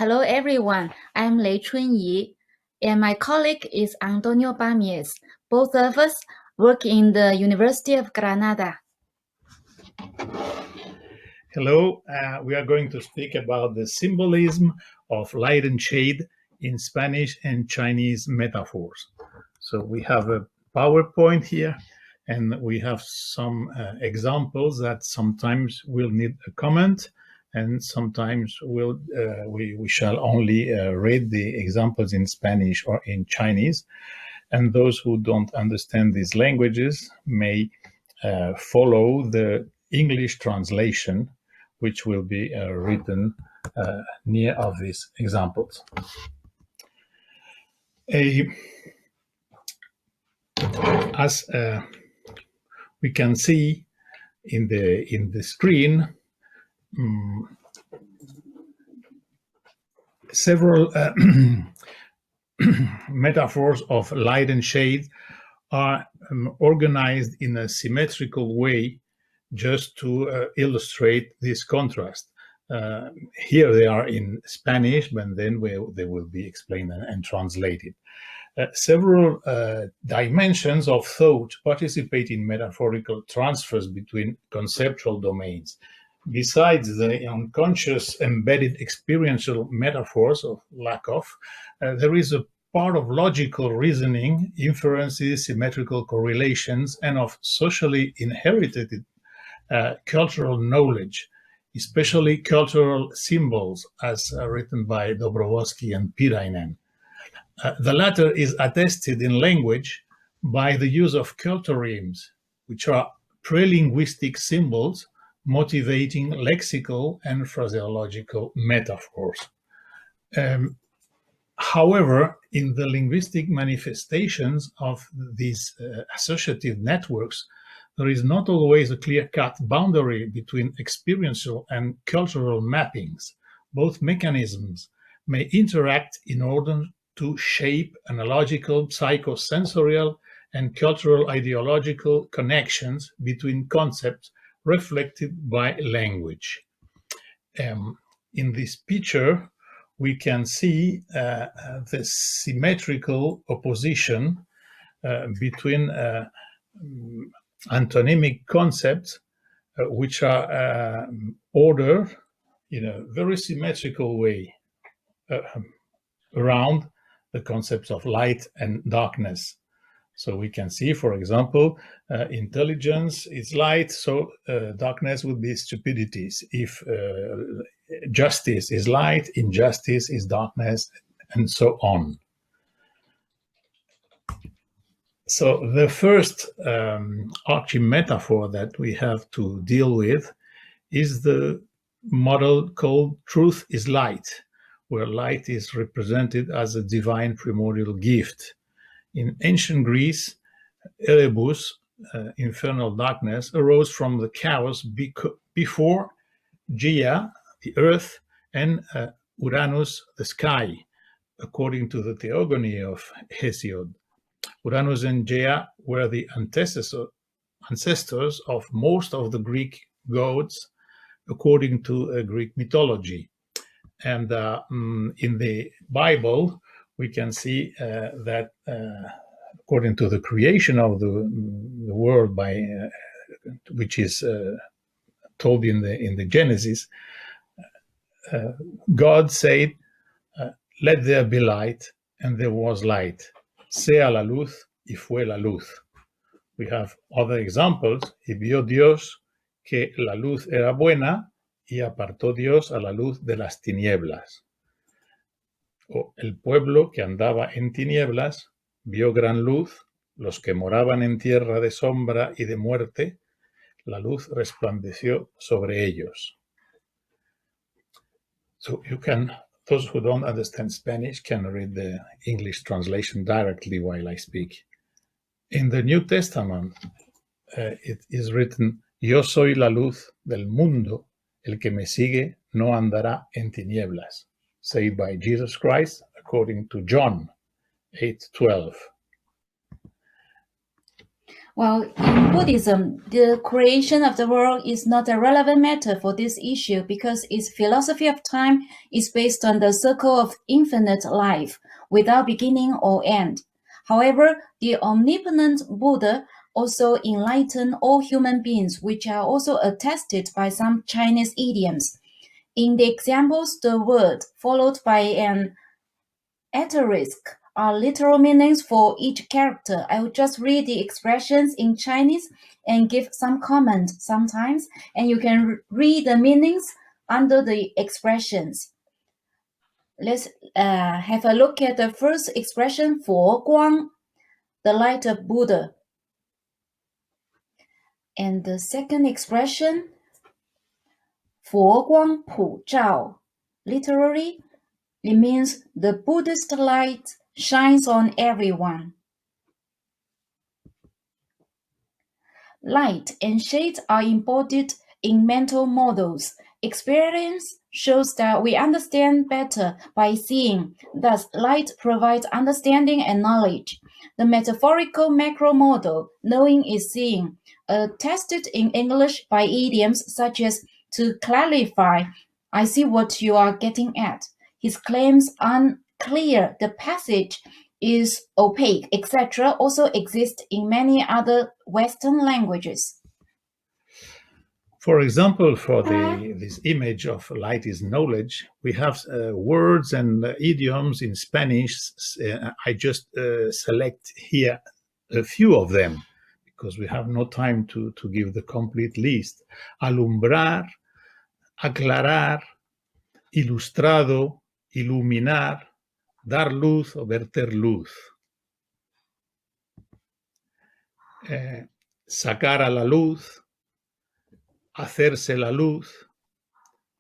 Hello everyone, I'm Chunyi, and my colleague is Antonio Pamies. Both of us work in the University of Granada. Hello, we are going to speak about the symbolism of light and shade in Spanish and Chinese metaphors. So we have a PowerPoint here, and we have some examples that sometimes will need a comment, and sometimes we shall only read the examples in Spanish or in Chinese. And those who don't understand these languages may follow the English translation, which will be written near of these examples. As we can see in the screen, several metaphors of light and shade are organized in a symmetrical way just to illustrate this contrast. Here they are in Spanish, but then they will be explained and translated. Several dimensions of thought participate in metaphorical transfers between conceptual domains. Besides the unconscious embedded experiential metaphors of lack of, there is a part of logical reasoning, inferences, symmetrical correlations, and of socially inherited cultural knowledge, especially cultural symbols, as written by Dobrovolsky and Pirainen. The latter is attested in language by the use of culturemes, which are pre-linguistic symbols motivating lexical and phraseological metaphors. However, in the linguistic manifestations of these associative networks, there is not always a clear-cut boundary between experiential and cultural mappings. Both mechanisms may interact in order to shape analogical, psychosensorial, and cultural ideological connections between concepts reflected by language. In this picture, we can see the symmetrical opposition between antonymic concepts which are ordered in a very symmetrical way around the concepts of light and darkness. So we can see, for example, intelligence is light, so darkness would be stupidities. If justice is light, injustice is darkness, and so on. So the first archi-metaphor that we have to deal with is the model called truth is light, where light is represented as a divine primordial gift. In ancient Greece, Erebus, infernal darkness, arose from the chaos before Gaia, the earth, and Uranus, the sky, according to the theogony of Hesiod. Uranus and Gaia were the ancestors of most of the Greek gods, according to Greek mythology. And in the Bible, we can see that according to the creation of the world, by which is told in the Genesis, God said, "Let there be light," and there was light. Sea la luz, y fue la luz. We have other examples. Y vio Dios que la luz era buena, y apartó Dios a la luz de las tinieblas. O el pueblo que andaba en tinieblas vio gran luz, los que moraban en tierra de sombra y de muerte, la luz resplandeció sobre ellos. So those who don't understand Spanish can read the English translation directly while I speak. In the New Testament, it is written, "Yo soy la luz del mundo, el que me sigue no andará en tinieblas," said by Jesus Christ, according to John 8:12. Well, in Buddhism, the creation of the world is not a relevant matter for this issue because its philosophy of time is based on the circle of infinite life without beginning or end. However, the omnipotent Buddha also enlightened all human beings, which are also attested by some Chinese idioms. In the examples, the word followed by an asterisk are literal meanings for each character. I will just read the expressions in Chinese and give some comment sometimes, and you can read the meanings under the expressions. Let's have a look at the first expression, 佛光, the light of Buddha. And the second expression, 佛光普照, literally, it means the Buddhist light shines on everyone. Light and shade are embodied in mental models. Experience shows that we understand better by seeing. Thus, light provides understanding and knowledge. The metaphorical macro model, knowing is seeing, attested in English by idioms such as to clarify, I see what you are getting at. His claims unclear, the passage is opaque, etc., also exist in many other Western languages. For example, for this image of light is knowledge, we have words and idioms in Spanish. I just select here a few of them because we have no time to give the complete list. Alumbrar, aclarar, ilustrado, iluminar, dar luz o verter luz. Sacar a la luz, hacerse la luz,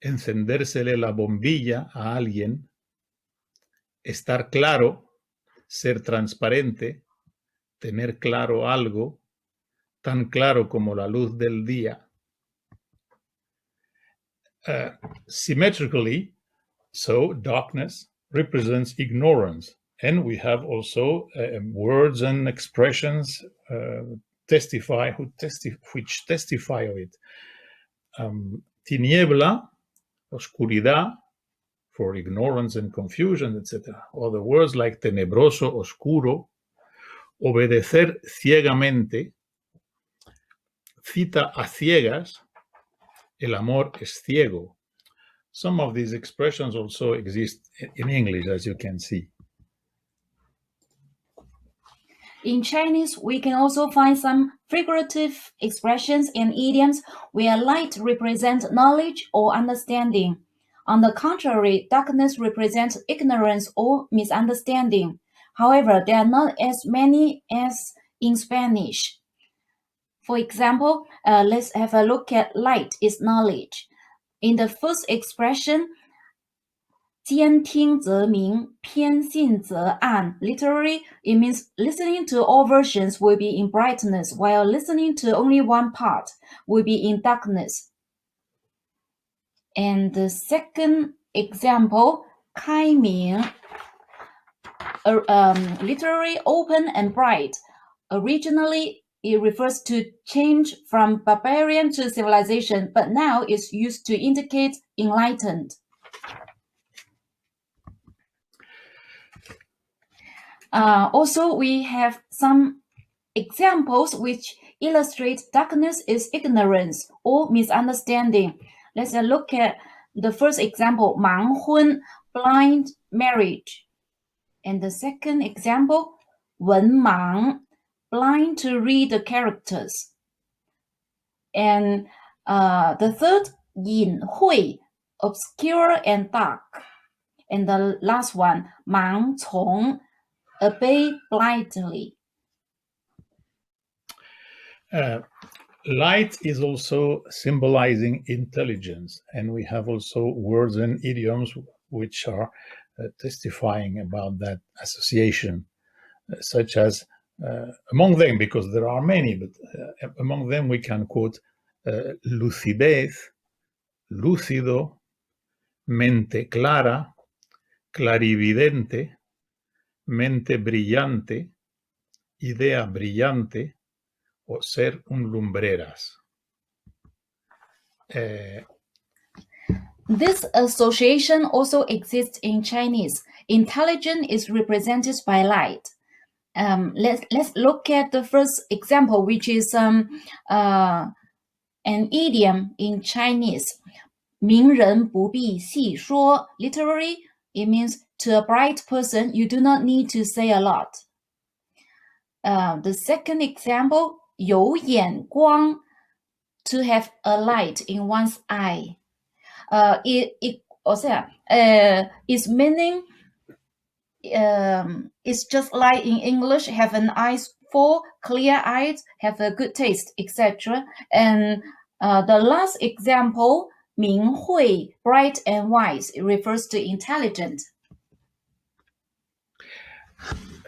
encendérsele la bombilla a alguien, estar claro, ser transparente, tener claro algo, tan claro como la luz del día. Symmetrically, so darkness represents ignorance, and we have also words and expressions which testify of it. Tiniebla, oscuridad, for ignorance and confusion, etc. Other words like tenebroso, oscuro, obedecer ciegamente, cita a ciegas, el amor es ciego. Some of these expressions also exist in English, as you can see. In Chinese, we can also find some figurative expressions and idioms where light represents knowledge or understanding. On the contrary, darkness represents ignorance or misunderstanding. However, there are not as many as in Spanish. For example, let's have a look at light is knowledge. In the first expression, 兼听则明，偏信则暗. Literally, it means listening to all versions will be in brightness, while listening to only one part will be in darkness. And the second example, 开明, literally open and bright. Originally, it refers to change from barbarian to civilization, but now it's used to indicate enlightened. Also, we have some examples which illustrate darkness is ignorance or misunderstanding. Let's look at the first example, 盲婚, blind marriage. And the second example, 文盲, blind to read the characters. And the third, 隐晦, obscure and dark. And the last one, 盲从, obey blindly. Light is also symbolizing intelligence, and we have also words and idioms which are testifying about that association, such as among them, because there are many, but among them we can quote lucidez, lúcido, mente clara, clarividente, mente brillante, idea brillante, o ser un lumbreras. This association also exists in Chinese. Intelligence is represented by light. Let's look at the first example, which is an idiom in Chinese. 明人不必细说. Literally, it means to a bright person, you do not need to say a lot. The second example, 有眼光, to have a light in one's eye. Its meaning it's just like in English, have an eyes for, clear eyes, have a good taste, etc. And the last example, 明慧, bright and wise, it refers to intelligent.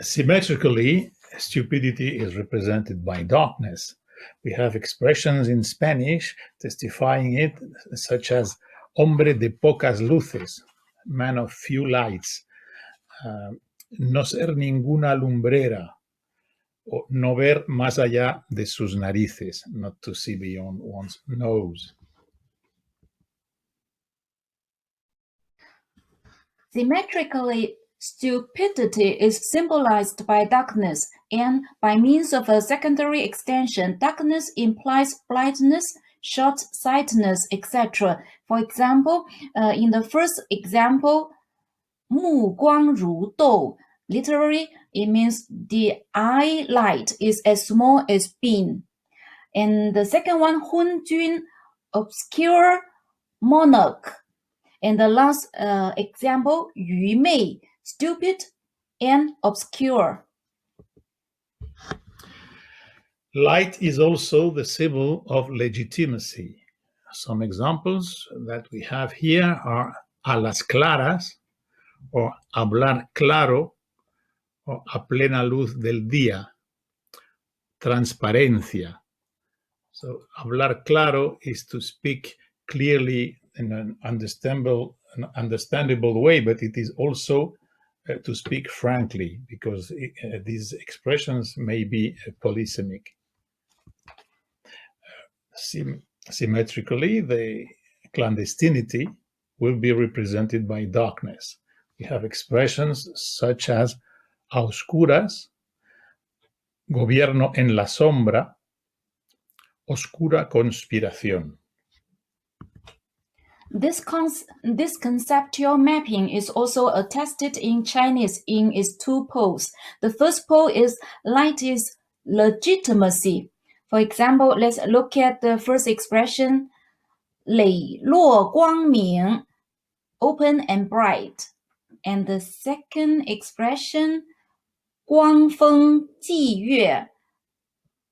Symmetrically, stupidity is represented by darkness. We have expressions in Spanish testifying it, such as hombre de pocas luces, man of few lights, no ser ninguna lumbrera, o no ver más allá de sus narices, not to see beyond one's nose. Symmetrically, stupidity is symbolized by darkness, and by means of a secondary extension, darkness implies blindness, short-sightedness, etc. For example, in the first example, 目光如豆, literally, it means the eye light is as small as bean. And the second one, 昏君, obscure monarch. And the last example, 愚昧, stupid and obscure. Light is also the symbol of legitimacy. Some examples that we have here are a las claras, or hablar claro, or a plena luz del día, transparencia. So, hablar claro is to speak clearly in an understandable way, but it is also to speak frankly, because these expressions may be polysemic. Symmetrically, the clandestinity will be represented by darkness. We have expressions such as a oscuras, gobierno en la sombra, oscura conspiración. This conceptual mapping is also attested in Chinese in its two poles. The first pole is light is legitimacy. For example, let's look at the first expression, 磊落光明, open and bright. And the second expression, 光风霁月,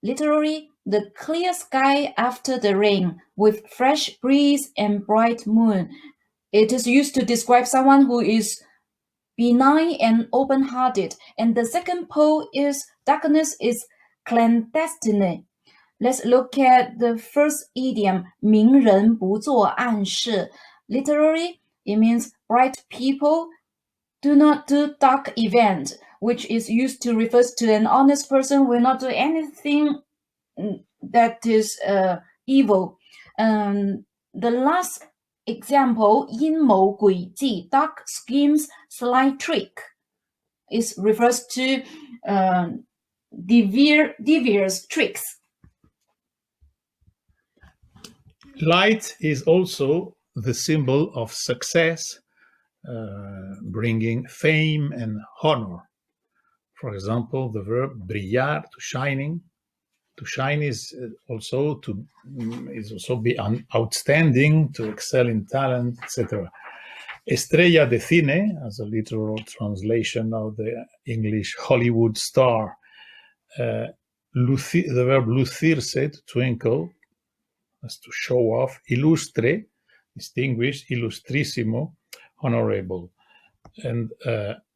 literally, the clear sky after the rain with fresh breeze and bright moon. It is used to describe someone who is benign and open-hearted. And the second pole is darkness is clandestine. Let's look at the first idiom, 明人不做暗事. Literally, it means bright people do not do dark events, which is used to refer to an honest person who will not do anything that is evil. The last example, 阴谋诡计, dark schemes, sly trick, is refers to devious tricks. Light is also the symbol of success, bringing fame and honor. For example, the verb brillar, to shining. To shine is also be outstanding, to excel in talent, etc. Estrella de cine, as a literal translation of the English Hollywood star. The verb lucirse, to twinkle, as to show off. Ilustre, distinguished. Illustrissimo, honorable. And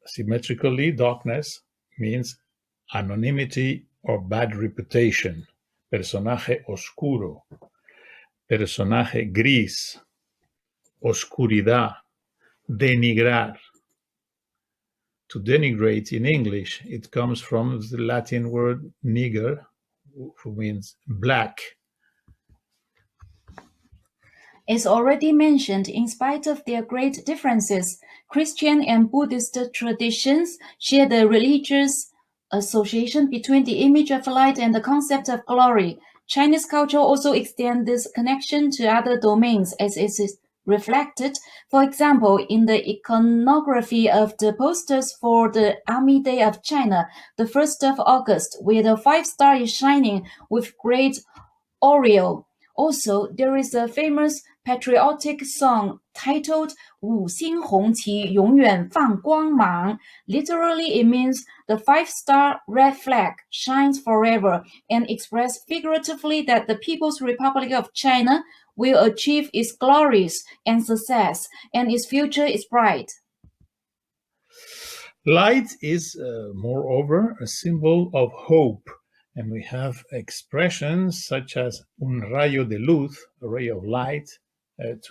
symmetrically, darkness means anonymity or bad reputation. Personaje oscuro, personaje gris, oscuridad, denigrar. To denigrate in English, it comes from the Latin word niger, who means black. As already mentioned, in spite of their great differences, Christian and Buddhist traditions share the religious association between the image of light and the concept of glory. Chinese culture also extends this connection to other domains, as it is reflected, for example, in the iconography of the posters for the Army Day of China, the 1st of August, where the 5-star is shining with great aureole. Also, there is a famous patriotic song titled 五星红旗永远放光芒. Literally, it means the 5-star red flag shines forever, and express figuratively that the People's Republic of China will achieve its glories and success, and its future is bright. Light is, moreover, a symbol of hope. And we have expressions such as un rayo de luz, a ray of light,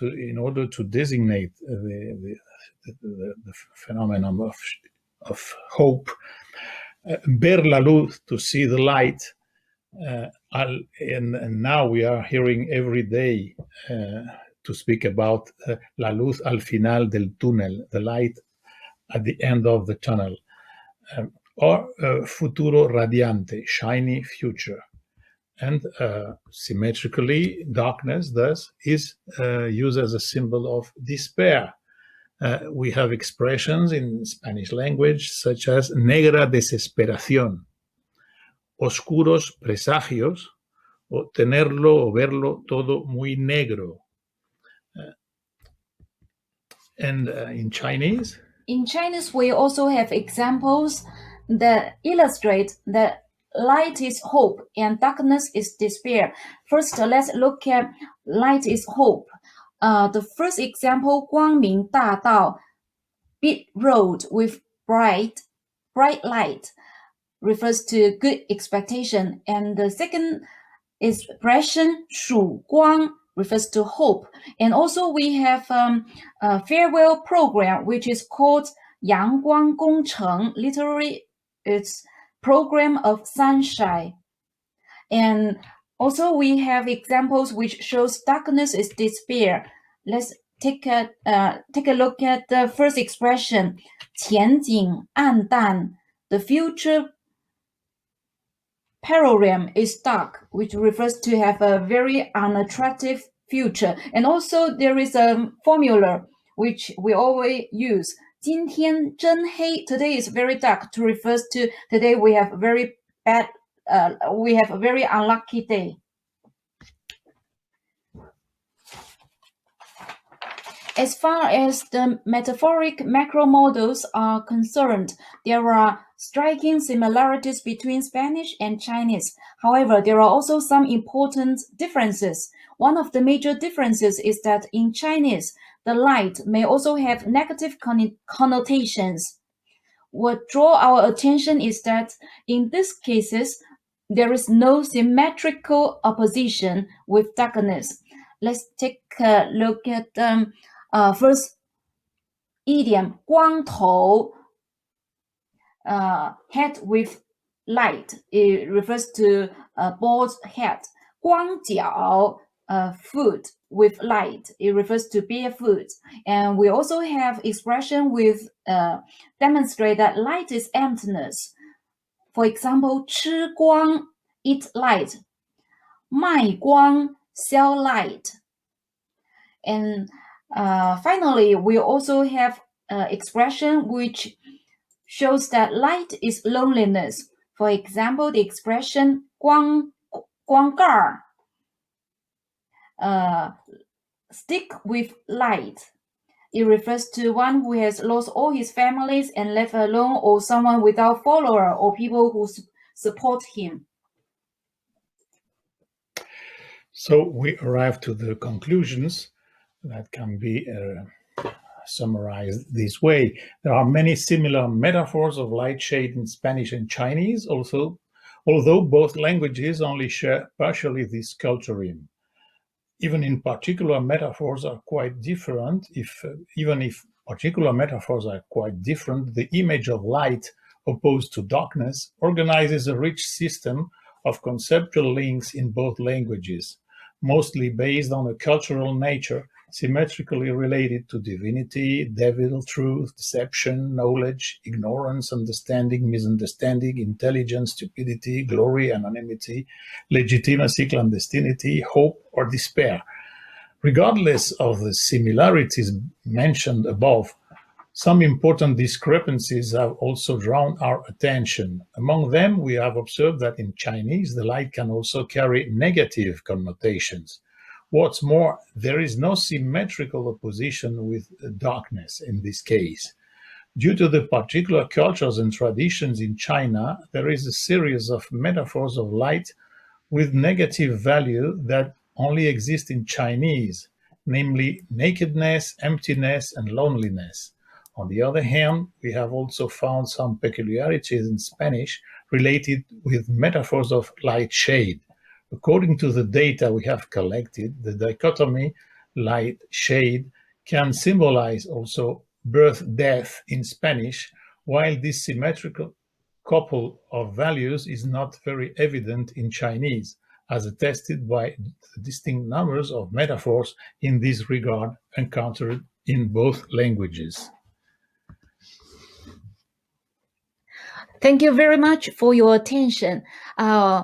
in order to designate the phenomenon of hope. Ver la luz, to see the light. And now we are hearing every day to speak about la luz al final del túnel, the light at the end of the tunnel. Or futuro radiante, shiny future. And symmetrically, darkness, thus, is used as a symbol of despair. We have expressions in Spanish language such as negra desesperación, oscuros presagios, o tenerlo o verlo todo muy negro. And in Chinese? In Chinese, we also have examples that illustrate that light is hope and darkness is despair. First, let's look at light is hope. The first example, 光明大道, big road with bright light, refers to good expectation. And the second expression, 曙光, refers to hope. And also we have a farewell program, which is called 阳光工程. Literally, it's program of sunshine. And also we have examples which shows darkness is despair. Let's take a look at the first expression, 前景暗淡. The future panorama is dark, which refers to have a very unattractive future. And also there is a formula which we always use. 今天真黑, today is very dark, to refers to today we have very bad, we have a very unlucky day. As far as the metaphoric macro models are concerned, there are striking similarities between Spanish and Chinese. However, there are also some important differences. One of the major differences is that in Chinese, the light may also have negative connotations. What draws our attention is that in these cases, there is no symmetrical opposition with darkness. Let's take a look at first idiom, 光头, head with light. It refers to a bald head. 光脚, foot with light. It refers to barefoot. And we also have expression with demonstrate that light is emptiness. For example, 吃光, eat light. 卖光, sell light. And finally, we also have expression which shows that light is loneliness. For example, the expression 光盖, stick with light. It refers to one who has lost all his families and left alone, or someone without follower or people who support him. So we arrive to the conclusions that can be summarized this way. There are many similar metaphors of light shade in Spanish and Chinese, also, although both languages only share partially this culture-in. Even in particular metaphors are quite different. Even if particular metaphors are quite different, the image of light opposed to darkness organizes a rich system of conceptual links in both languages, mostly based on a cultural nature symmetrically related to divinity, devil, truth, deception, knowledge, ignorance, understanding, misunderstanding, intelligence, stupidity, glory, anonymity, legitimacy, clandestinity, hope, or despair. Regardless of the similarities mentioned above, some important discrepancies have also drawn our attention. Among them, we have observed that in Chinese, the light can also carry negative connotations. What's more, there is no symmetrical opposition with darkness in this case. Due to the particular cultures and traditions in China, there is a series of metaphors of light with negative value that only exist in Chinese, namely nakedness, emptiness, and loneliness. On the other hand, we have also found some peculiarities in Spanish related with metaphors of light shade. According to the data we have collected, the dichotomy light shade can symbolize also birth death in Spanish, while this symmetrical couple of values is not very evident in Chinese, as attested by the distinct numbers of metaphors in this regard encountered in both languages. Thank you very much for your attention.